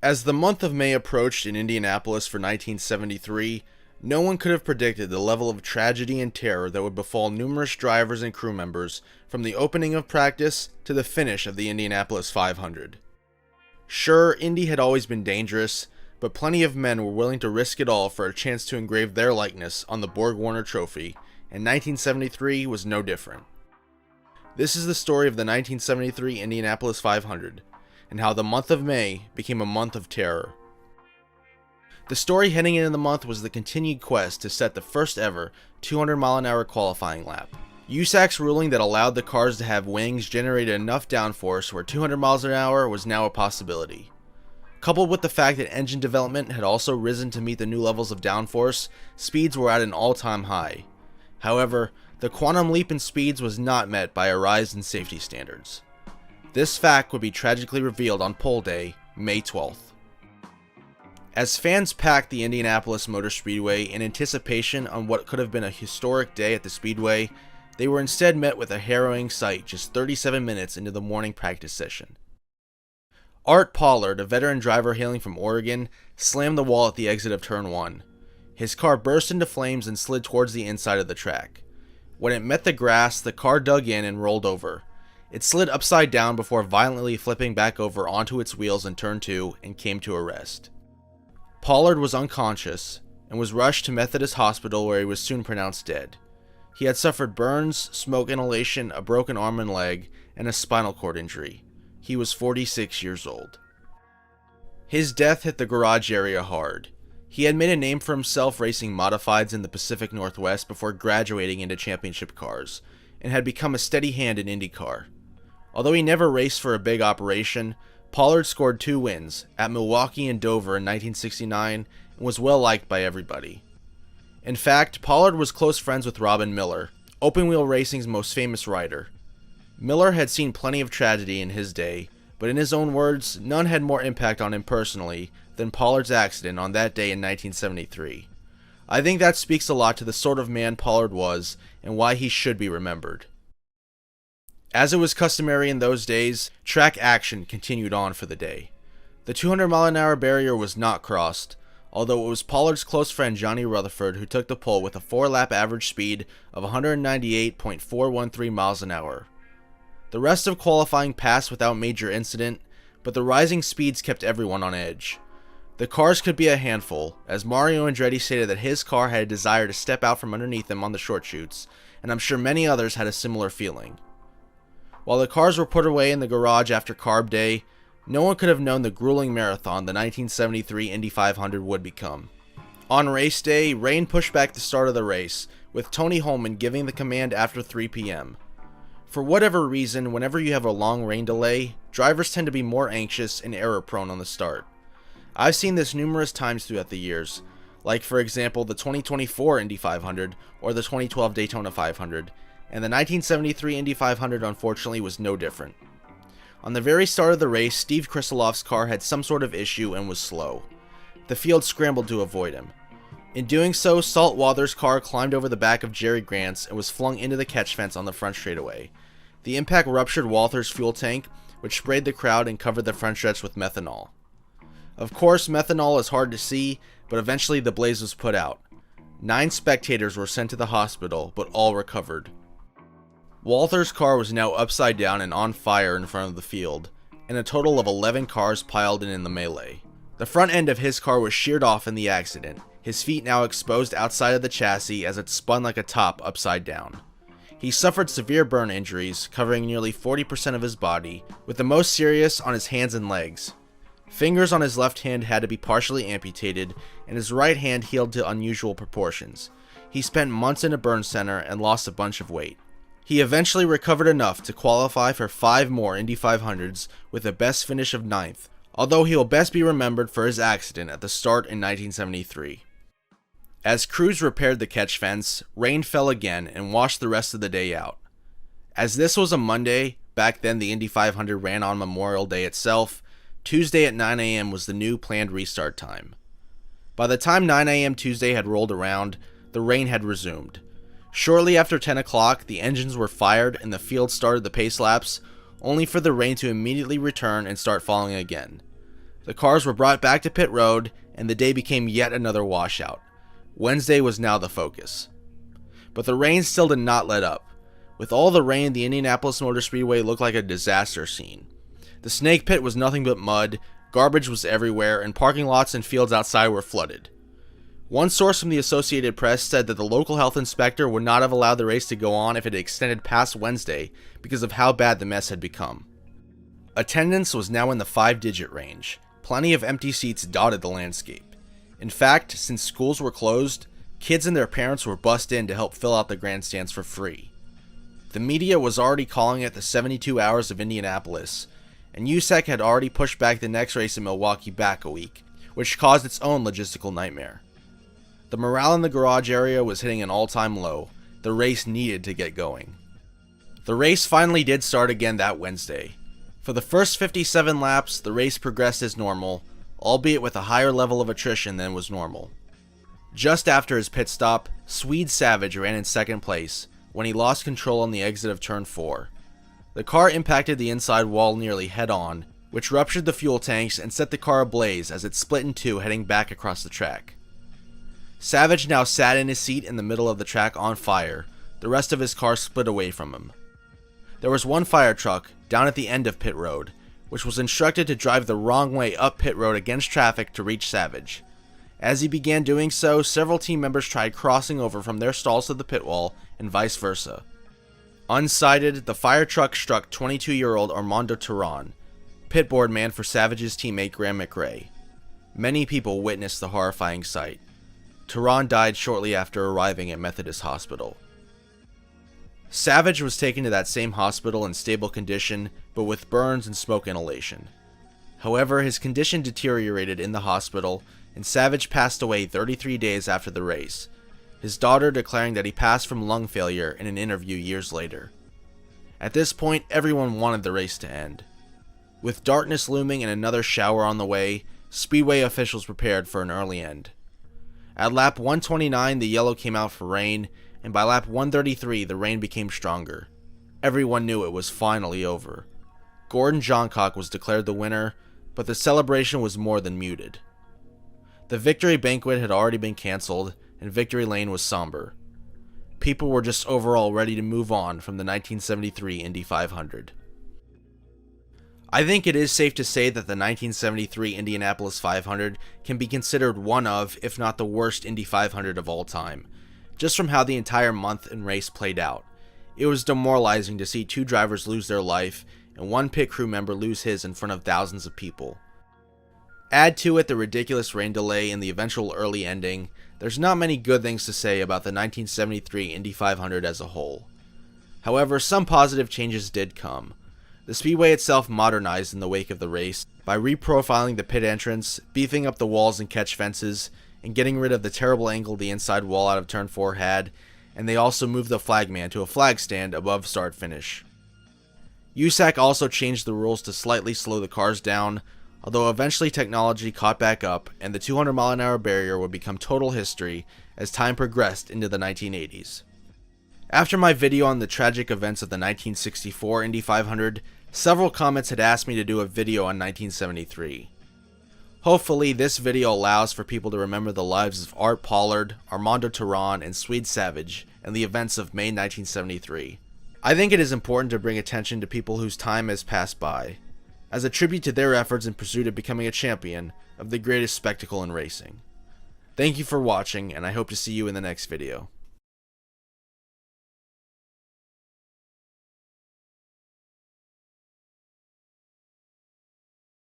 As the month of May approached in Indianapolis for 1973, no one could have predicted the level of tragedy and terror that would befall numerous drivers and crew members from the opening of practice to the finish of the Indianapolis 500. Sure, Indy had always been dangerous, but plenty of men were willing to risk it all for a chance to engrave their likeness on the Borg-Warner trophy, and 1973 was no different. This is the story of the 1973 Indianapolis 500, and how the month of May became a month of terror. The story heading into the month was the continued quest to set the first ever 200-mile-an-hour qualifying lap. USAC's ruling that allowed the cars to have wings generated enough downforce where 200 miles an hour was now a possibility. Coupled with the fact that engine development had also risen to meet the new levels of downforce, speeds were at an all-time high. However, the quantum leap in speeds was not met by a rise in safety standards. This fact would be tragically revealed on pole day, May 12th. As fans packed the Indianapolis Motor Speedway in anticipation on what could have been a historic day at the Speedway, they were instead met with a harrowing sight just 37 minutes into the morning practice session. Art Pollard, a veteran driver hailing from Oregon, slammed the wall at the exit of Turn 1. His car burst into flames and slid towards the inside of the track. When it met the grass, the car dug in and rolled over. It slid upside down before violently flipping back over onto its wheels in Turn 2 and came to a rest. Pollard was unconscious and was rushed to Methodist Hospital, where he was soon pronounced dead. He had suffered burns, smoke inhalation, a broken arm and leg, and a spinal cord injury. He was 46 years old. His death hit the garage area hard. He had made a name for himself racing modifieds in the Pacific Northwest before graduating into championship cars, and had become a steady hand in IndyCar. Although he never raced for a big operation, Pollard scored 2 wins, at Milwaukee and Dover in 1969, and was well liked by everybody. In fact, Pollard was close friends with Robin Miller, open-wheel racing's most famous rider. Miller had seen plenty of tragedy in his day, but in his own words, none had more impact on him personally than Pollard's accident on that day in 1973. I think that speaks a lot to the sort of man Pollard was and why he should be remembered. As it was customary in those days, track action continued on for the day. The 200-mile-an-hour barrier was not crossed, although it was Pollard's close friend Johnny Rutherford who took the pole with a 4-lap average speed of 198.413 miles an hour. The rest of qualifying passed without major incident, but the rising speeds kept everyone on edge. The cars could be a handful, as Mario Andretti stated that his car had a desire to step out from underneath him on the short chutes, and I'm sure many others had a similar feeling. While the cars were put away in the garage after Carb Day, no one could have known the grueling marathon the 1973 Indy 500 would become. On race day, rain pushed back the start of the race, with Tony Holman giving the command after 3 p.m. For whatever reason, whenever you have a long rain delay, drivers tend to be more anxious and error-prone on the start. I've seen this numerous times throughout the years, like for example the 2024 Indy 500 or the 2012 Daytona 500, and the 1973 Indy 500 unfortunately was no different. On the very start of the race, Steve Krisilov's car had some sort of issue and was slow. The field scrambled to avoid him. In doing so, Salt Walther's car climbed over the back of Jerry Grant's and was flung into the catch fence on the front straightaway. The impact ruptured Walther's fuel tank, which sprayed the crowd and covered the front stretch with methanol. Of course, methanol is hard to see, but eventually the blaze was put out. 9 spectators were sent to the hospital, but all recovered. Walther's car was now upside down and on fire in front of the field, and a total of 11 cars piled in the melee. The front end of his car was sheared off in the accident, his feet now exposed outside of the chassis as it spun like a top upside down. He suffered severe burn injuries, covering nearly 40% of his body, with the most serious on his hands and legs. Fingers on his left hand had to be partially amputated, and his right hand healed to unusual proportions. He spent months in a burn center and lost a bunch of weight. He eventually recovered enough to qualify for 5 more Indy 500s with a best finish of 9th, although he will best be remembered for his accident at the start in 1973. As crews repaired the catch fence, rain fell again and washed the rest of the day out. As this was a Monday, back then the Indy 500 ran on Memorial Day itself, Tuesday at 9 a.m. was the new planned restart time. By the time 9 a.m. Tuesday had rolled around, the rain had resumed. Shortly after 10 o'clock, the engines were fired and the field started the pace laps, only for the rain to immediately return and start falling again. The cars were brought back to pit road, and the day became yet another washout. Wednesday was now the focus. But the rain still did not let up. With all the rain, the Indianapolis Motor Speedway looked like a disaster scene. The snake pit was nothing but mud, garbage was everywhere, and parking lots and fields outside were flooded. One source from the Associated Press said that the local health inspector would not have allowed the race to go on if it had extended past Wednesday because of how bad the mess had become. Attendance was now in the 5-digit range. Plenty of empty seats dotted the landscape. In fact, since schools were closed, kids and their parents were bussed in to help fill out the grandstands for free. The media was already calling it the 72 Hours of Indianapolis, and USAC had already pushed back the next race in Milwaukee back a week, which caused its own logistical nightmare. The morale in the garage area was hitting an all-time low. The race needed to get going. The race finally did start again that Wednesday. For the first 57 laps, the race progressed as normal, albeit with a higher level of attrition than was normal. Just after his pit stop, Swede Savage ran in second place when he lost control on the exit of turn 4. The car impacted the inside wall nearly head-on, which ruptured the fuel tanks and set the car ablaze as it split in two heading back across the track. Savage now sat in his seat in the middle of the track on fire. The rest of his car split away from him. There was one fire truck down at the end of pit road, which was instructed to drive the wrong way up pit road against traffic to reach Savage. As he began doing so, several team members tried crossing over from their stalls to the pit wall, and vice versa. Unsighted, the fire truck struck 22-year-old Armando Teran, pitboard man for Savage's teammate Graham McRae. Many people witnessed the horrifying sight. Teran died shortly after arriving at Methodist Hospital. Savage was taken to that same hospital in stable condition, but with burns and smoke inhalation. However, his condition deteriorated in the hospital, and Savage passed away 33 days after the race, his daughter declaring that he passed from lung failure in an interview years later. At this point, everyone wanted the race to end. With darkness looming and another shower on the way, Speedway officials prepared for an early end. At lap 129, the yellow came out for rain, and by lap 133, the rain became stronger. Everyone knew it was finally over. Gordon Johncock was declared the winner, but the celebration was more than muted. The victory banquet had already been canceled, and Victory Lane was somber. People were just overall ready to move on from the 1973 Indy 500. I think it is safe to say that the 1973 Indianapolis 500 can be considered one of, if not the worst Indy 500 of all time, just from how the entire month and race played out. It was demoralizing to see two drivers lose their life, and one pit crew member lose his in front of thousands of people. Add to it the ridiculous rain delay and the eventual early ending, there's not many good things to say about the 1973 Indy 500 as a whole. However, some positive changes did come. The speedway itself modernized in the wake of the race by reprofiling the pit entrance, beefing up the walls and catch fences, and getting rid of the terrible angle the inside wall out of turn 4 had, and they also moved the flagman to a flag stand above start finish. USAC also changed the rules to slightly slow the cars down, although eventually technology caught back up and the 200-mile-an-hour barrier would become total history as time progressed into the 1980s. After my video on the tragic events of the 1964 Indy 500, several comments had asked me to do a video on 1973. Hopefully, this video allows for people to remember the lives of Art Pollard, Armando Teran, and Swede Savage, and the events of May 1973. I think it is important to bring attention to people whose time has passed by, as a tribute to their efforts in pursuit of becoming a champion of the greatest spectacle in racing. Thank you for watching, and I hope to see you in the next video.